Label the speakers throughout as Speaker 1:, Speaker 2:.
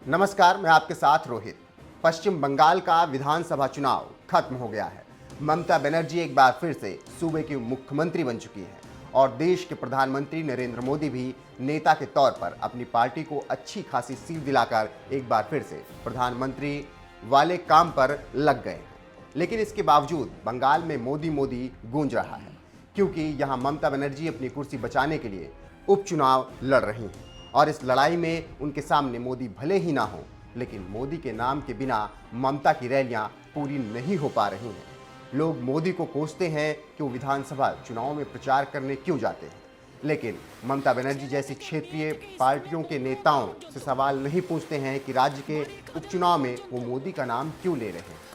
Speaker 1: नमस्कार, मैं आपके साथ रोहित। पश्चिम बंगाल का विधानसभा चुनाव खत्म हो गया है। ममता बनर्जी एक बार फिर से सूबे की मुख्यमंत्री बन चुकी हैं और देश के प्रधानमंत्री नरेंद्र मोदी भी नेता के तौर पर अपनी पार्टी को अच्छी खासी सीट दिलाकर एक बार फिर से प्रधानमंत्री वाले काम पर लग गए हैं। लेकिन इसके बावजूद बंगाल में मोदी मोदी गूंज रहा है, क्योंकि यहाँ ममता बनर्जी अपनी कुर्सी बचाने के लिए उपचुनाव लड़ रही हैं और इस लड़ाई में उनके सामने मोदी भले ही ना हो, लेकिन मोदी के नाम के बिना ममता की रैलियां पूरी नहीं हो पा रही हैं। लोग मोदी को कोसते हैं कि वो विधानसभा चुनाव में प्रचार करने क्यों जाते हैं, लेकिन ममता बनर्जी जैसी क्षेत्रीय पार्टियों के नेताओं से सवाल नहीं पूछते हैं कि राज्य के उपचुनाव में वो मोदी का नाम क्यों ले रहे हैं।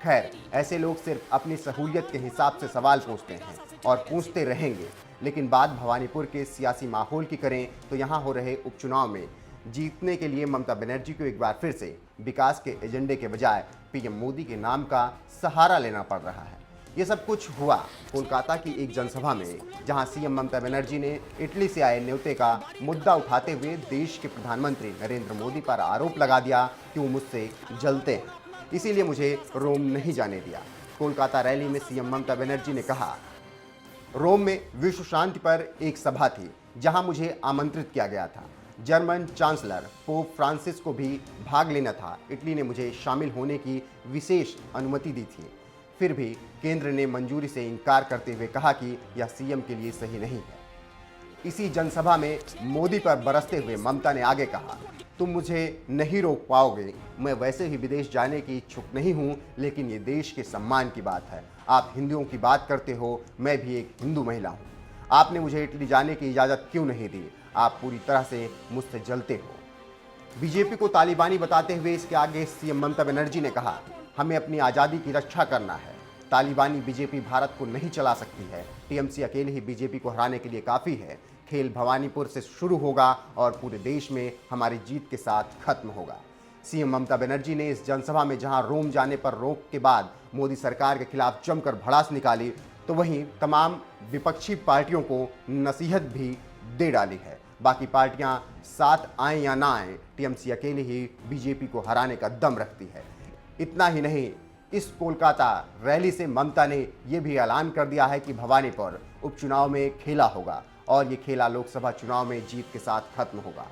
Speaker 1: खैर, ऐसे लोग सिर्फ अपनी सहूलियत के हिसाब से सवाल पूछते हैं और पूछते रहेंगे। लेकिन बात भवानीपुर के सियासी माहौल की करें तो यहाँ हो रहे उपचुनाव में जीतने के लिए ममता बनर्जी को एक बार फिर से विकास के एजेंडे के बजाय पीएम मोदी के नाम का सहारा लेना पड़ रहा है। ये सब कुछ हुआ कोलकाता की एक जनसभा में, जहां सीएम ममता बनर्जी ने इटली से आए न्योते का मुद्दा उठाते हुए देश के प्रधानमंत्री नरेंद्र मोदी पर आरोप लगा दिया कि वो मुझसे जलते हैं, इसीलिए मुझे रोम नहीं जाने दिया। कोलकाता रैली में सीएम ममता बनर्जी ने कहा, रोम में विश्व शांति पर एक सभा थी जहां मुझे आमंत्रित किया गया था। जर्मन चांसलर पोप फ्रांसिस को भी भाग लेना था। इटली ने मुझे शामिल होने की विशेष अनुमति दी थी, फिर भी केंद्र ने मंजूरी से इनकार करते हुए कहा कि यह सीएम के लिए सही नहीं है। इसी जनसभा में मोदी पर बरसते हुए ममता ने आगे कहा, तुम मुझे नहीं रोक पाओगे, मैं वैसे ही विदेश जाने की इच्छुक नहीं हूं, लेकिन ये देश के सम्मान की बात है। आप हिंदुओं की बात करते हो, मैं भी एक हिंदू महिला हूं। आपने मुझे इटली जाने की इजाज़त क्यों नहीं दी? आप पूरी तरह से मुझसे जलते हो। बीजेपी को तालिबानी बताते हुए इसके आगे सीएम ममता बनर्जी ने कहा, हमें अपनी आज़ादी की रक्षा करना है। तालिबानी बीजेपी भारत को नहीं चला सकती है। टीएमसी अकेले ही बीजेपी को हराने के लिए काफ़ी है। खेल भवानीपुर से शुरू होगा और पूरे देश में हमारी जीत के साथ खत्म होगा। सीएम ममता बनर्जी ने इस जनसभा में जहां रोम जाने पर रोक के बाद मोदी सरकार के खिलाफ जमकर भड़ास निकाली, तो वहीं तमाम विपक्षी पार्टियों को नसीहत भी दे डाली है। बाकी पार्टियां साथ आएं या ना आएं, टीएमसी अकेले ही बीजेपी को हराने का दम रखती है। इतना ही नहीं, इस कोलकाता रैली से ममता ने यह भी ऐलान कर दिया है कि भवानीपुर उपचुनाव में खेला होगा और ये खेला लोकसभा चुनाव में जीत के साथ खत्म होगा।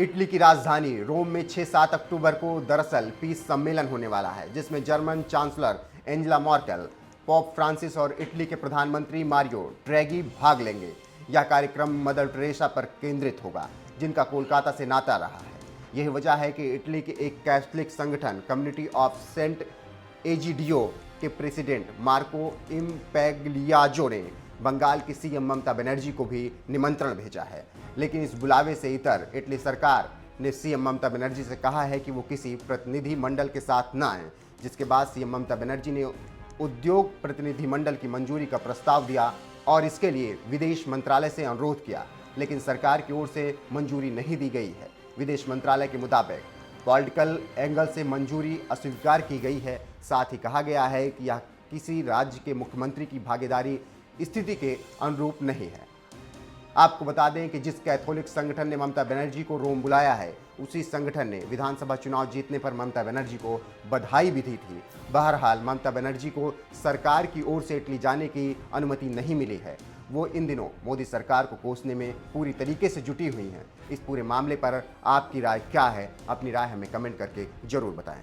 Speaker 1: इटली की राजधानी रोम में 6-7 अक्टूबर को दरअसल पीस सम्मेलन होने वाला है, जिसमें German chancellor Angela Merkel, pope Francis और इटली के प्रधानमंत्री मारियो ड्रैगी भाग लेंगे। यह कार्यक्रम मदर टेरेसा पर केंद्रित होगा, जिनका कोलकाता से नाता रहा है। यही वजह है कि इटली के एक कैथोलिक संगठन कम्युनिटी ऑफ सेंट एजिडियो के प्रेसिडेंट मार्को इम्पेग्लियाजो ने बंगाल की सीएम ममता बनर्जी को भी निमंत्रण भेजा है। लेकिन इस बुलावे से इतर इटली सरकार ने सीएम ममता बनर्जी से कहा है कि वो किसी प्रतिनिधि मंडल के साथ न आए, जिसके बाद सीएम ममता बनर्जी ने उद्योग प्रतिनिधि मंडल की मंजूरी का प्रस्ताव दिया और इसके लिए विदेश मंत्रालय से अनुरोध किया, लेकिन सरकार की ओर से मंजूरी नहीं दी गई है। विदेश मंत्रालय के मुताबिक पॉलिटिकल एंगल से मंजूरी अस्वीकार की गई है। साथ ही कहा गया है कि यह किसी राज्य के मुख्यमंत्री की भागीदारी स्थिति के अनुरूप नहीं है। आपको बता दें कि जिस कैथोलिक संगठन ने ममता बनर्जी को रोम बुलाया है, उसी संगठन ने विधानसभा चुनाव जीतने पर ममता बनर्जी को बधाई भी दी थी। बहरहाल ममता बनर्जी को सरकार की ओर से इटली जाने की अनुमति नहीं मिली है। वो इन दिनों मोदी सरकार को कोसने में पूरी तरीके से जुटी हुई हैं। इस पूरे मामले पर आपकी राय क्या है? अपनी राय हमें कमेंट करके जरूर बताएं।